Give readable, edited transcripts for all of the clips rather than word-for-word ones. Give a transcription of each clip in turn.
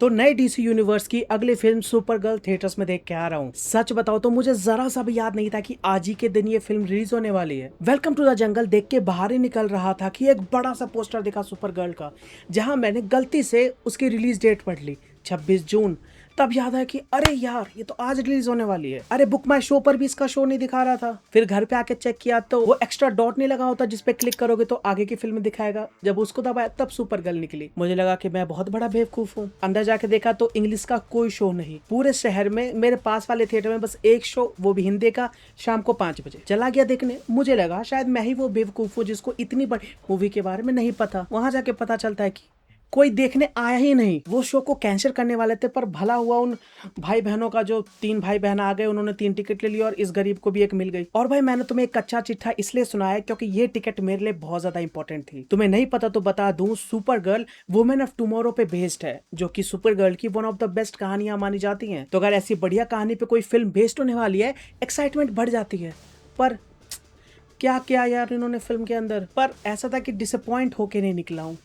तो नए DC universe की अगली फिल्म सुपर गर्ल थिएटर्स में देख के आ रहा हूँ। सच बताओ तो मुझे जरा सा भी याद नहीं था कि आज ही के दिन ये फिल्म रिलीज होने वाली है। वेलकम टू द जंगल देख के बाहर ही निकल रहा था कि एक बड़ा सा पोस्टर दिखा सुपर गर्ल का, जहां मैंने गलती से उसकी रिलीज डेट पढ़ ली 26 जून। तब याद आया कि अरे यार ये तो आज रिलीज होने वाली है। अरे बुक माई शो पर भी इसका शो नहीं दिखा रहा था। फिर घर पे आके चेक किया तो वो एक्स्ट्रा डॉट नहीं लगा होता जिसपे क्लिक करोगे तो आगे की फिल्म दिखाएगा। जब उसको दबाया तब सुपर गर्ल निकली। मुझे लगा कि मैं बहुत बड़ा बेवकूफ हूँ। अंदर जाके देखा तो इंग्लिश का कोई शो नहीं। पूरे शहर में मेरे पास वाले थिएटर में बस एक शो, वो भी हिंदी का, शाम को 5 बजे। चला गया देखने। मुझे लगा शायद मैं ही वो बेवकूफ हूँ जिसको इतनी बड़ी मूवी के बारे में नहीं पता। वहां जाके पता चलता है कि कोई देखने आया ही नहीं। वो शो को कैंसिल करने वाले थे, पर भला हुआ उन भाई बहनों का, जो 3 भाई बहन आ गए, उन्होंने 3 टिकट ले ली और इस गरीब को भी एक मिल गई। और भाई मैंने तुम्हें एक कच्चा चिट्ठा इसलिए सुनाया है क्योंकि ये टिकट मेरे लिए बहुत ज्यादा इंपॉर्टेंट थी। तुम्हें नहीं पता तो बता दूं, super girl women of tomorrow पे बेस्ड है, जो कि सुपर गर्ल की वन ऑफ द बेस्ट कहानियां मानी जाती हैं। तो अगर ऐसी बढ़िया कहानी पे कोई फिल्म बेस्ड होने वाली है, एक्साइटमेंट बढ़ जाती है। पर क्या क्या यार इन्होंने फिल्म के अंदर। पर ऐसा था कि डिसअपॉइंट होके नहीं निकला हूँ,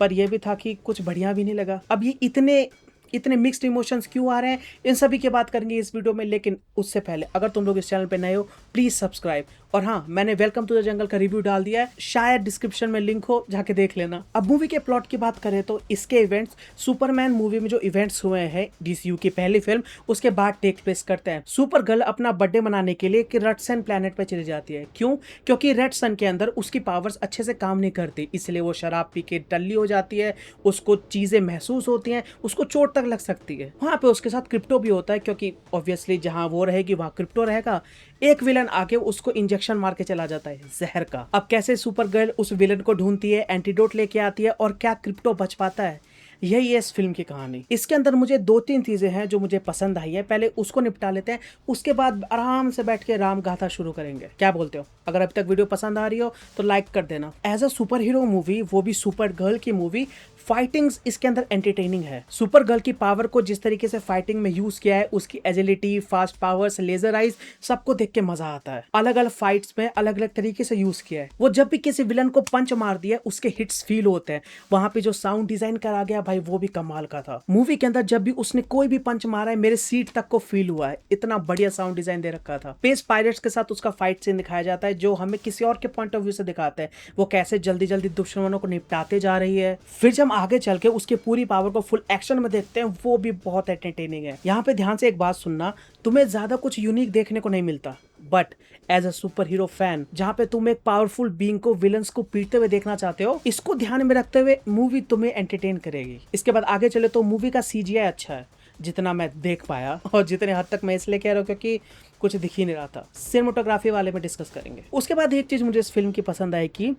पर यह भी था कि कुछ बढ़िया भी नहीं लगा। अब ये इतने इतने मिक्स्ड इमोशंस क्यों आ रहे हैं, इन सभी की बात करेंगे इस वीडियो में। लेकिन उससे पहले अगर तुम लोग इस चैनल पे नए हो, प्लीज सब्सक्राइब। और हाँ, मैंने वेलकम टू द जंगल का रिव्यू डाल दिया है, शायद डिस्क्रिप्शन में लिंक हो, जाके देख लेना। अब मूवी के प्लॉट की बात करें तो इसके इवेंट्स सुपरमैन मूवी में जो इवेंट्स हुए हैं डीसीयू की पहली फिल्म, उसके बाद टेक प्लेस करते हैं। सुपर गर्ल अपना बर्थडे मनाने के लिए रेड सन प्लेनेट पे चली जाती है। क्यों? क्योंकि रेड सन के अंदर उसकी पावर्स अच्छे से काम नहीं करती, इसलिए वो शराब पी के टल्ली हो जाती है। उसको चीजें महसूस होती हैं, उसको चोट तक लग सकती है। वहां पे उसके साथ क्रिप्टो भी होता है, क्योंकि ऑब्वियसली जहां वो रहेगी वहां क्रिप्टो रहेगा। एक विलन आके उसको इंजेक्शन मार के चला जाता है जहर का। अब कैसे सुपर गर्ल उस विलन को ढूंढती है, एंटीडोट लेके आती है, और क्या क्रिप्टो बच पाता है, यही है इस फिल्म की कहानी। इसके अंदर मुझे 2-3 चीजें हैं जो मुझे पसंद आई है। पहले उसको निपटा लेते हैं, उसके बाद आराम से बैठ के राम गाथा शुरू करेंगे। क्या बोलते हो? अगर अभी तक वीडियो पसंद आ रही हो तो लाइक कर देना। As a super hero movie, वो भी सुपर गर्ल की मूवी, फाइटिंग्स इसके अंदर एंटरटेनिंग है। सुपर गर्ल की पावर को जिस तरीके से फाइटिंग में यूज किया है, उसकी agility, fast powers, laser eyes, सबको देख के मजा आता है। अलग अलग फाइट्स में अलग अलग तरीके से यूज किया है। वो जब भी किसी विलन को पंच मार दिया, उसके हिट्स फील होते हैं। वहां पे जो साउंड डिजाइन करा गया भाई, वो भी कमाल का था। मूवी के अंदर जब भी उसने कोई भी पंच मारा है, मेरे सीट तक को फील हुआ है। इतना बढ़िया साउंड डिजाइन दे रखा था। स्पेस पायरेट्स के साथ उसका फाइट सीन दिखाया जाता है, जो हमें किसी और के पॉइंट ऑफ व्यू से दिखाते हैं। वो कैसे जल्दी जल्दी दुश्मनों को निपटाते जा रही है। फिर जब आगे चल के उसके पूरी पावर को फुल एक्शन में देखते हैं, वो भी बहुत एंटरटेनिंग है। यहाँ पे ध्यान से एक बात सुनना, तुम्हें ज्यादा कुछ यूनिक देखने को नहीं मिलता, but as a super hero fan, जहाँ पे तुम एक पावरफुल बीइंग को, विलन्स को पीटते हुए देखना चाहते हो, इसको ध्यान में रखते हुए मूवी तुम्हें एंटरटेन करेगी। इसके बाद आगे चले तो मूवी का सीजीआई अच्छा है, जितना मैं देख पाया, और जितने हद तक मैं इसलिए कह रहा हूँ क्योंकि कुछ दिख ही नहीं रहा था। सिनेमेटोग्राफी वाले में डिस्कस करेंगे। उसके बाद एक चीज मुझे इस फिल्म की पसंद आई कि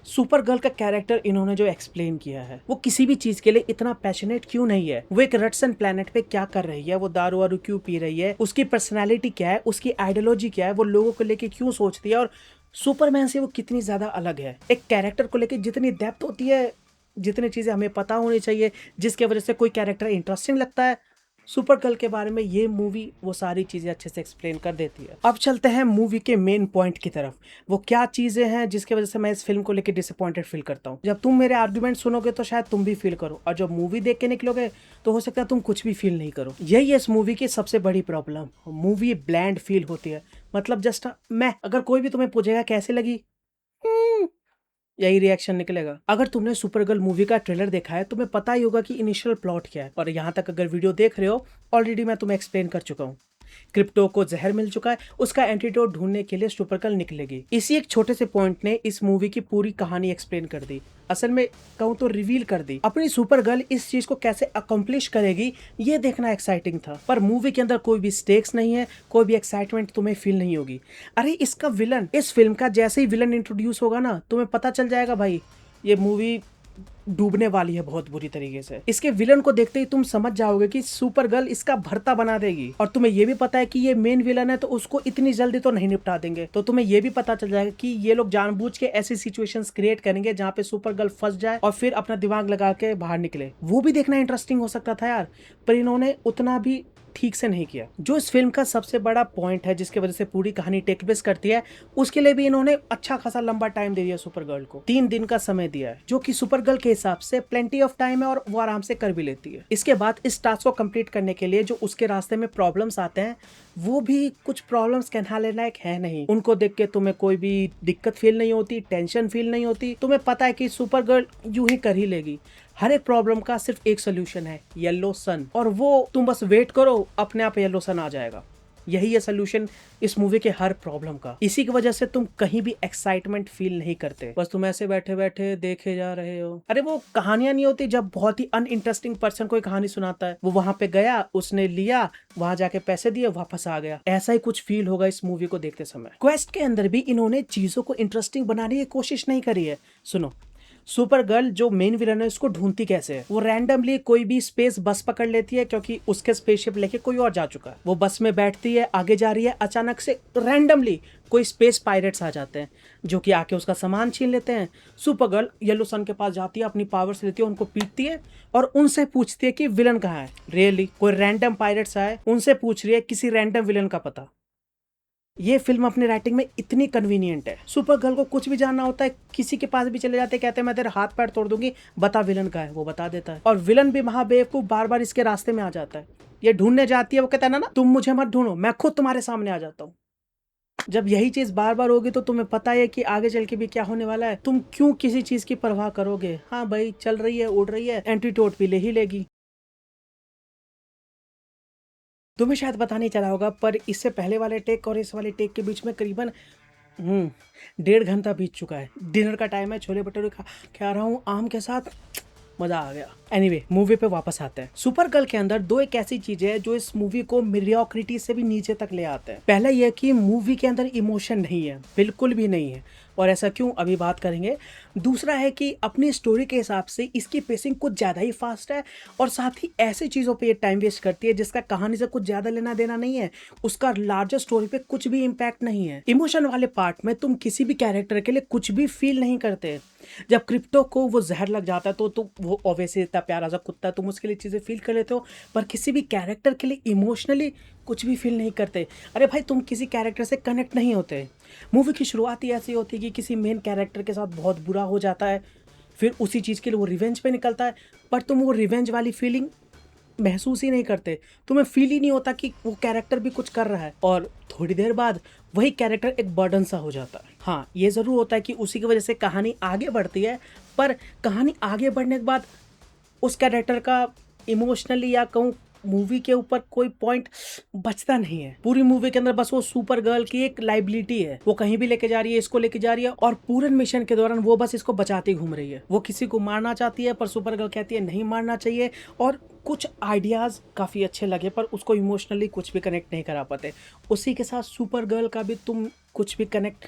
सुपर गर्ल का कैरेक्टर इन्होंने जो एक्सप्लेन किया है, वो किसी भी चीज के लिए इतना पैशनेट क्यों नहीं है। वो एक रटसन प्लेनेट पे क्या कर रही है, वो दारू वारू क्यों पी रही है, उसकी पर्सनैलिटी क्या है, उसकी आइडियोलॉजी क्या है, वो लोगों को लेके क्यों सोचती है, और सुपरमैन से वो कितनी ज्यादा अलग है। एक कैरेक्टर को लेके जितनी डेप्थ होती है, जितनी चीजें हमें पता होनी चाहिए, जिसके वजह से कोई कैरेक्टर इंटरेस्टिंग लगता है, सुपर गर्ल के बारे में ये मूवी वो सारी चीजें अच्छे से एक्सप्लेन कर देती है। अब चलते हैं मूवी के मेन पॉइंट की तरफ। वो क्या चीजें हैं जिसकी वजह से मैं इस फिल्म को लेकर डिसअपॉइंटेड फील करता हूँ। जब तुम मेरे आर्गुमेंट सुनोगे तो शायद तुम भी फील करो, और जब मूवी देख के निकलोगे तो हो सकता है तुम कुछ भी फील नहीं करो। यही है इस मूवी की सबसे बड़ी प्रॉब्लम। मूवी ब्लैंड फील होती है, मतलब जस्ट मैं, अगर कोई भी तुम्हें पूछेगा कैसे लगी, यही रिएक्शन निकलेगा। अगर तुमने सुपर गर्ल मूवी का ट्रेलर देखा है, तुम्हें पता ही होगा कि इनिशियल प्लॉट क्या है। और यहाँ तक अगर वीडियो देख रहे हो, ऑलरेडी मैं तुम्हें एक्सप्लेन कर चुका हूँ। क्रिप्टो को जहर मिल चुका है, उसका एंटीडोट ढूंढने के लिए सुपर गर्ल निकलेगी। इसी एक छोटे से पॉइंट ने इस मूवी की पूरी कहानी एक्सप्लेन कर दी। असल में कहूँ तो रिवील कर दी। अपनी सुपर गर्ल इस चीज को कैसे अकम्प्लिश करेगी, ये देखना एक्साइटिंग था। पर मूवी के अंदर कोई भी स्टेक्स नहीं है, कोई भी एक्साइटमेंट तुम्हें फील नहीं होगी। अरे इसका विलन, इस फिल्म का जैसे ही विलन इंट्रोड्यूस होगा ना, तुम्हें पता चल जाएगा भाई ये मूवी डूबने वाली है बहुत बुरी तरीके से। इसके विलन को देखते ही तुम समझ जाओगे कि सुपर गर्ल इसका भरता बना देगी। और तुम्हें यह भी पता है कि ये मेन विलन है, तो उसको इतनी जल्दी तो नहीं निपटा देंगे। तो तुम्हें यह भी पता चल जाएगा कि ये लोग जानबूझ के ऐसी सिचुएशंस क्रिएट करेंगे जहां पे सुपर गर्ल फंस जाए और फिर अपना दिमाग लगा के बाहर निकले। वो भी देखना इंटरेस्टिंग हो सकता था यार, पर इन्होंने उतना भी ठीक से नहीं किया। जो इस फिल्म का सबसे बड़ा पॉइंट है जिसकी वजह से पूरी कहानी टेक प्लेस करती है, उसके लिए भी इन्होंने अच्छा खासा लंबा टाइम दे दिया सुपर गर्ल को। 3 दिन का समय दिया है, जो कि सुपर गर्ल के हिसाब से प्लेंटी ऑफ टाइम है और वो आराम से कर भी लेती है। इसके बाद इस टास्क को कंप्लीट करने के लिए जो उसके रास्ते में प्रॉब्लम्स आते हैं, वो भी कुछ प्रॉब्लम्स कहना लायक है नहीं। उनको देख के तुम्हें कोई भी दिक्कत फील नहीं होती, टेंशन फील नहीं होती। तुम्हें पता है कि सुपर गर्ल यूं ही कर ही लेगी। हर एक प्रॉब्लम का सिर्फ एक सोल्यूशन है, येलो सन, और वो तुम बस वेट करो, अपने आप येलो सन आ जाएगा। यही है सोल्यूशन इस मूवी के हर प्रॉब्लम का। इसी की वजह से तुम कहीं भी एक्साइटमेंट फील नहीं करते, बस तुम ऐसे बैठे बैठे देखे जा रहे हो। अरे वो कहानियां नहीं होती जब बहुत ही अनइंटरेस्टिंग पर्सन कोई कहानी सुनाता है, वो वहां पे गया, उसने लिया, वहां जाके पैसे दिए, वापस आ गया। ऐसा ही कुछ फील होगा इस मूवी को देखते समय। क्वेस्ट के अंदर भी इन्होंने चीजों को इंटरेस्टिंग बनाने की कोशिश नहीं करी है। सुनो, सुपर गर्ल जो मेन विलन है उसको ढूंढती कैसे है? वो रैंडमली कोई भी स्पेस बस पकड़ लेती है, क्योंकि उसके स्पेसशिप लेके कोई और जा चुका है। वो बस में बैठती है, आगे जा रही है, अचानक से रैंडमली कोई स्पेस पायरेट्स आ जाते हैं जो कि आके उसका सामान छीन लेते हैं। सुपर गर्ल येलो सन के पास जाती है, अपनी पावर्स लेती है, उनको पीटती है और उनसे पूछती है कि विलन कहाँ है। रियली कोई रैंडम पायरेट्स आए, उनसे पूछ रही है किसी रैंडम विलन का पता। ये फिल्म अपनी राइटिंग में इतनी कन्वीनियंट है। सुपर गर्ल को कुछ भी जानना होता है, किसी के पास भी चले जाते हैं, कहते हैं मैं तेरे हाथ पैर तोड़ दूंगी, बता विलन का है, वो बता देता है। और विलन भी महाबेवकूफ बार बार इसके रास्ते में आ जाता है। ये ढूंढने जाती है, वो कहता है ना तुम मुझे मत ढूंढो, मैं खुद तुम्हारे सामने आ जाता हूँ। जब यही चीज बार बार होगी तो तुम्हें पता है कि आगे चल के भी क्या होने वाला है। तुम क्यों किसी चीज की परवाह करोगे? हाँ भाई, चल रही है, उड़ रही है, एंटीटोड भी ले ही लेगी। तुम्हें शायद पता नहीं चला होगा, पर इससे पहले वाले टेक और इस वाले टेक के बीच में करीबन 1.5 घंटा बीत चुका है। डिनर का टाइम है, छोले भटूरे खा रहा हूँ आम के साथ, मजा आ गया। एनीवे, मूवी पे वापस आते हैं। सुपर गर्ल के अंदर दो एक ऐसी चीजें हैं जो इस मूवी को मीडियोक्रिटी से भी नीचे तक ले आते हैं। पहला यह कि मूवी के अंदर इमोशन नहीं है, बिल्कुल भी नहीं है, और ऐसा क्यों अभी बात करेंगे। दूसरा है कि अपनी स्टोरी के हिसाब से इसकी पेसिंग कुछ ज़्यादा ही फास्ट है, और साथ ही ऐसी चीज़ों पे ये टाइम वेस्ट करती है जिसका कहानी से कुछ ज़्यादा लेना देना नहीं है, उसका लार्जर स्टोरी पे कुछ भी इम्पैक्ट नहीं है। इमोशन वाले पार्ट में तुम किसी भी कैरेक्टर के लिए कुछ भी फील नहीं करते। जब क्रिप्टो को वो जहर लग जाता है तो वो ऑब्वियसली इतना प्यारा सा कुत्ता है, तुम उसके लिए चीज़ें फील कर लेते हो, पर किसी भी कैरेक्टर के लिए इमोशनली कुछ भी फील नहीं करते। अरे भाई, तुम किसी कैरेक्टर से कनेक्ट नहीं होते। मूवी की शुरुआत ही ऐसी होती है कि किसी मेन कैरेक्टर के साथ बहुत बुरा हो जाता है, फिर उसी चीज़ के लिए वो रिवेंज पे निकलता है, पर तुम वो रिवेंज वाली फीलिंग महसूस ही नहीं करते। तुम्हें फील ही नहीं होता कि वो कैरेक्टर भी कुछ कर रहा है, और थोड़ी देर बाद वही कैरेक्टर एक बर्डन सा हो जाता है। हाँ, ये ज़रूर होता है कि उसी की वजह से कहानी आगे बढ़ती है, पर कहानी आगे बढ़ने के बाद उस कैरेक्टर का इमोशनली या कहूँ मूवी के ऊपर कोई पॉइंट बचता नहीं है। पूरी मूवी के अंदर बस वो सुपर गर्ल की एक लाइबिलिटी है, वो कहीं भी लेके जा रही है, इसको लेके जा रही है, और पूरे मिशन के दौरान वो बस इसको बचाती घूम रही है। वो किसी को मारना चाहती है, पर सुपर गर्ल कहती है नहीं मारना चाहिए, और कुछ आइडियाज़ काफ़ी अच्छे लगे पर उसको इमोशनली कुछ भी कनेक्ट नहीं करा पाते। उसी के साथ सुपर गर्ल का भी तुम कुछ भी कनेक्ट,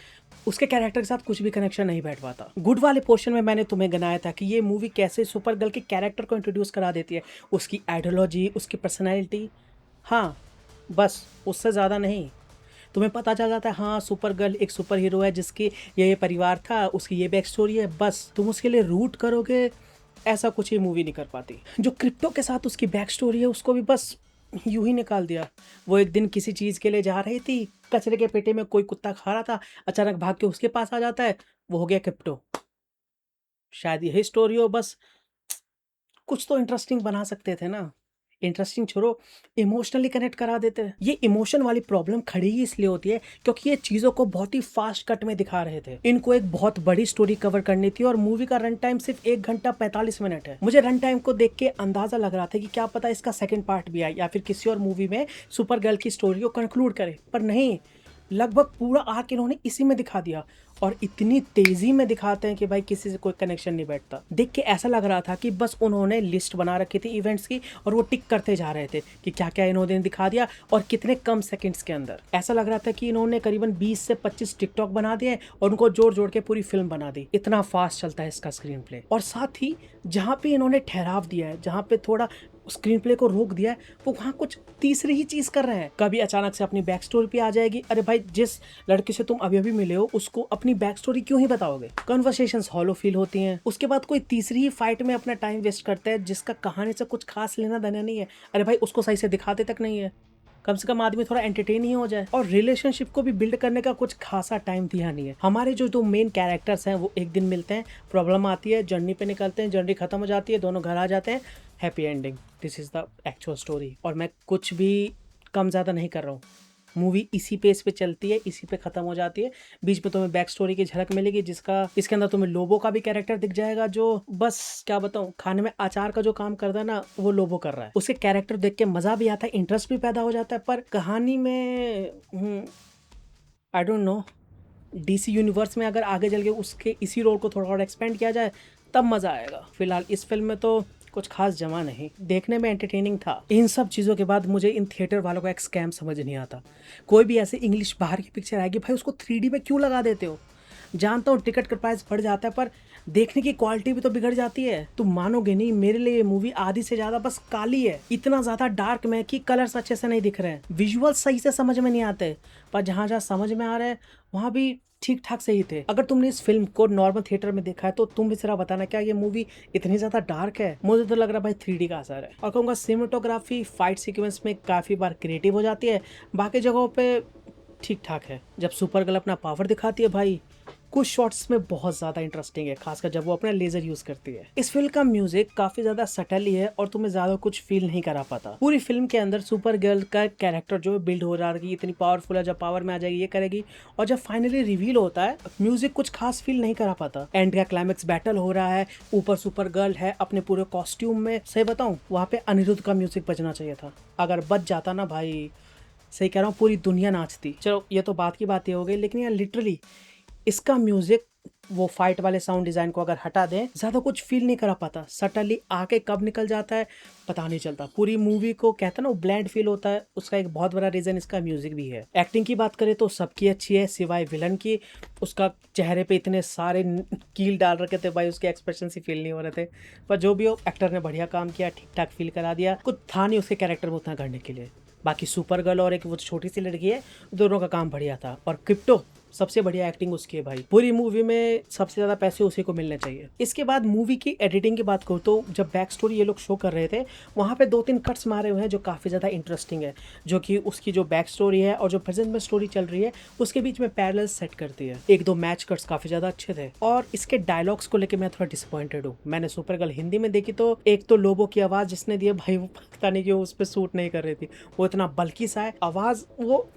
उसके कैरेक्टर के साथ कुछ भी कनेक्शन नहीं बैठ पाता। गुड वाले पोर्शन में मैंने तुम्हें गिनाया था कि ये मूवी कैसे सुपर गर्ल के कैरेक्टर को इंट्रोड्यूस करा देती है, उसकी आइडियोलॉजी, उसकी पर्सनैलिटी, हाँ बस, उससे ज़्यादा नहीं। तुम्हें पता चल जाता है हाँ सुपर गर्ल एक सुपर हीरो है जिसकी ये परिवार था, उसकी ये बैक स्टोरी है, बस तुम उसके लिए रूट करोगे। ऐसा कुछ ही मूवी नहीं कर पाती। जो क्रिप्टो के साथ उसकी बैक स्टोरी है उसको भी बस यूं ही निकाल दिया। वो एक दिन किसी चीज़ के लिए जा रही थी, कचरे के पेटे में कोई कुत्ता खा रहा था, अचानक भाग के उसके पास आ जाता है, वो हो गया क्रिप्टो। शायद यही स्टोरी हो, बस कुछ तो इंटरेस्टिंग बना सकते थे ना। इंटरेस्टिंग छोड़ो, इमोशनली कनेक्ट करा देते। ये इमोशन वाली प्रॉब्लम खड़ी ही इसलिए होती है क्योंकि ये चीज़ों को बहुत ही फास्ट कट में दिखा रहे थे। इनको एक बहुत बड़ी स्टोरी कवर करनी थी और मूवी का रन टाइम सिर्फ 1 घंटा 45 मिनट है। मुझे रन टाइम को देख के अंदाजा लग रहा था कि क्या पता इसका सेकंड पार्ट भी आए या फिर किसी और मूवी में सुपर गर्ल की स्टोरी को कंक्लूड करे, पर नहीं, लगभग पूरा आर्क इन्होंने इसी में दिखा दिया, और इतनी तेजी में दिखाते हैं कि भाई किसी से कोई कनेक्शन नहीं बैठता। देख के ऐसा लग रहा था कि बस उन्होंने लिस्ट बना रखी थी इवेंट्स की और वो टिक करते जा रहे थे कि क्या क्या इन्होंने दिखा दिया और कितने कम सेकंड्स के अंदर। ऐसा लग रहा था कि इन्होंने करीबन 20 से 25 टिकटॉक बना दिए और उनको जोड़ जोड़ के पूरी फिल्म बना दी। इतना फास्ट चलता है इसका स्क्रीन प्ले। और साथ ही जहाँ पे इन्होंने ठहराव दिया है, जहाँ पे थोड़ा स्क्रीन प्ले को रोक दिया है, वो वहाँ कुछ तीसरी ही चीज कर रहे हैं। कभी अचानक से अपनी बैक स्टोरी पे आ जाएगी, अरे भाई जिस लड़के से तुम अभी अभी मिले हो उसको अपनी बैक स्टोरी क्यों ही बताओगे। कन्वर्सेशंस हॉलो फील होती हैं। उसके बाद कोई तीसरी ही फाइट में अपना टाइम वेस्ट करता है जिसका कहानी से कुछ खास लेना देना नहीं है। अरे भाई उसको सही से दिखाते तक नहीं है, कम से कम आदमी थोड़ा एंटरटेन ही हो जाए। और रिलेशनशिप को भी बिल्ड करने का कुछ खासा टाइम दिया नहीं है। हमारे जो दो मेन कैरेक्टर्स हैं वो एक दिन मिलते हैं, प्रॉब्लम आती है, जर्नी पे निकलते हैं, जर्नी खत्म हो जाती है, दोनों घर आ जाते हैं, happy ending. This is the actual story. और मैं कुछ भी कम ज़्यादा नहीं कर रहा हूँ। मूवी इसी पेस पे चलती है, इसी पे खत्म हो जाती है। बीच में तुम्हें बैक स्टोरी की झलक मिलेगी जिसका इसके अंदर तुम्हें लोबो का भी कैरेक्टर दिख जाएगा, जो बस क्या बताऊं, खाने में अचार का जो काम करता है ना वो लोबो कर रहा है। उसके कैरेक्टर देख के मजा भी आता है, इंटरेस्ट भी पैदा हो जाता है, पर कहानी में I don't know, DC universe में अगर आगे चल के उसके इसी रोल को थोड़ा और एक्सपेंड किया जाए तब मजा आएगा। फिलहाल इस फिल्म में तो कुछ खास जमा नहीं, देखने में एंटरटेनिंग था। इन सब चीज़ों के बाद मुझे इन थिएटर वालों का एक स्कैम समझ नहीं आता। कोई भी ऐसे इंग्लिश बाहर की पिक्चर आएगी, भाई उसको 3D में क्यों लगा देते हो। जानता हूँ टिकट का प्राइस बढ़ जाता है, पर देखने की क्वालिटी भी तो बिगड़ जाती है। तुम मानोगे नहीं, मेरे लिए ये मूवी आधी से ज्यादा बस काली है। इतना ज्यादा डार्क में कि कलर्स अच्छे से नहीं दिख रहे हैं, विजुअल सही से समझ में नहीं आते, पर जहां जहां समझ में आ रहे हैं वहां भी ठीक ठाक सही थे। अगर तुमने इस फिल्म को नॉर्मल थिएटर में देखा है तो तुम भी जरा बताना, क्या ये मूवी इतनी ज्यादा डार्क है। मुझे तो लग रहा है भाई 3D का असर है। और कहूँगा सिनेमेटोग्राफी फाइट सीक्वेंस में काफी बार क्रिएटिव हो जाती है, बाकी जगहों पे ठीक ठाक है। जब सुपर गर्ल अपना पावर दिखाती है भाई, कुछ शॉट्स में बहुत ज़्यादा इंटरेस्टिंग है, खासकर जब वो अपना लेजर यूज करती है। इस फिल्म का म्यूजिक काफी ज्यादा सटल है और तुम्हें ज्यादा कुछ फील नहीं करा पाता। पूरी फिल्म के अंदर सुपर गर्ल का कैरेक्टर जो बिल्ड हो रहा है कि इतनी पावरफुल है, जब पावर में आ जाएगी ये करेगी, और जब फाइनली रिवील होता है म्यूजिक कुछ खास फील नहीं करा पाता। एंड का क्लाइमेक्स बैटल हो रहा है, ऊपर सुपर गर्ल है अपने पूरे कॉस्ट्यूम में। सही बताऊं, वहाँ पे अनिरुद्ध का म्यूजिक बजना चाहिए था। अगर बच जाता ना भाई, सही कह रहा हूँ, पूरी दुनिया नाचती। चलो ये तो बात की बातें हो गई, लेकिन यार लिटरली इसका म्यूजिक, वो फाइट वाले साउंड डिजाइन को अगर हटा दें, ज्यादा कुछ फील नहीं करा पाता। सटनली आके कब निकल जाता है पता नहीं चलता। पूरी मूवी को कहता है ना ब्लैंड फील होता है, उसका एक बहुत बड़ा रीजन इसका म्यूजिक भी है। एक्टिंग की बात करें तो सबकी अच्छी है सिवाय विलन की। उसका चेहरे पे इतने सारे कील डाल रखे थे भाई, उसके एक्सप्रेशन से फील नहीं हो रहे थे, पर जो भी हो एक्टर ने बढ़िया काम किया, ठीक ठाक फील करा दिया। कुछ था नहीं उसके कैरेक्टर में उतना करने के लिए। बाकी सुपर गर्ल और एक वो छोटी सी लड़की है, दोनों का काम बढ़िया था। और क्रिप्टो सबसे बढ़िया एक्टिंग उसकी है भाई। पूरी मूवी में सबसे ज्यादा पैसे उसी को मिलने चाहिए। इसके बाद मूवी की एडिटिंग की बात करूँ तो जब बैक स्टोरी ये लोग शो कर रहे थे, वहाँ पे 2-3 कट्स मारे हुए हैं जो काफी ज्यादा इंटरेस्टिंग है, जो कि उसकी जो बैक स्टोरी है और जो प्रेजेंट में स्टोरी चल रही है उसके बीच में पैरेलल सेट करती है। 1-2 मैच कट्स काफी ज्यादा अच्छे थे। और इसके डायलॉग्स को लेकर मैं थोड़ा डिसअपॉइंटेड हूँ। मैंने सुपर गर्ल हिंदी में देखी तो एक तो लोबो की आवाज जिसने दी है भाई, वो पता नहीं क्यों उस पर सूट नहीं कर रही थी। वो इतना बल्कि सा है, आवाज वो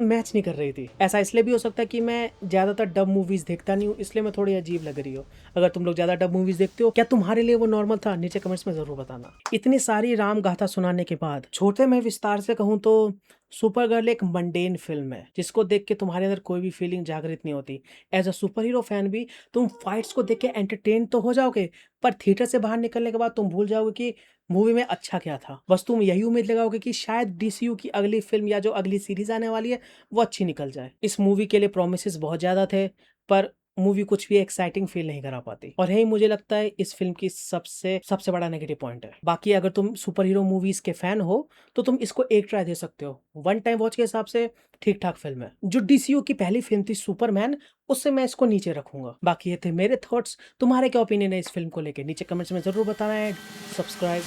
मैच नहीं कर रही थी। ऐसा इसलिए भी हो सकता है कि मैं ज्यादातर डब मूवीज देखता नहीं हूँ, इसलिए मैं थोड़ी अजीब लग रही हो। अगर तुम लोग ज्यादा डब मूवीज देखते हो, क्या तुम्हारे लिए वो नॉर्मल था? नीचे कमेंट्स में जरूर बताना। इतनी सारी राम गाथा सुनाने के बाद छोटे मैं विस्तार से कहूँ तो सुपर गर्ल एक मंडेन फिल्म है जिसको देख के तुम्हारे अंदर कोई भी फीलिंग जागृत नहीं होती। As a super hero fan भी तुम फाइट्स को देख के एंटरटेन तो हो जाओगे, पर थिएटर से बाहर निकलने के बाद तुम भूल जाओगे कि मूवी में अच्छा क्या था। बस तुम यही उम्मीद लगाओगे कि शायद डीसीयू की अगली फिल्म या जो अगली सीरीज आने वाली है वो अच्छी निकल जाए। इस मूवी के लिए प्रोमिसेस बहुत ज्यादा थे, पर मूवी कुछ भी एक्साइटिंग फील नहीं करा पाती, और यही मुझे लगता है इस फिल्म की सबसे सबसे बड़ा नेगेटिव पॉइंट है। बाकी अगर तुम सुपर हीरो मूवीज के फैन हो तो तुम इसको एक ट्राई दे सकते हो। वन टाइम वॉच के हिसाब से ठीक ठाक फिल्म है। जो डीसीयू की पहली फिल्म थी सुपरमैन, उससे मैं इसको नीचे रखूंगा। बाकी ये थे मेरे थॉट्स। तुम्हारे क्या ओपिनियन है इस फिल्म को लेकर? नीचे कमेंट्स में जरूर बताना है। सब्सक्राइब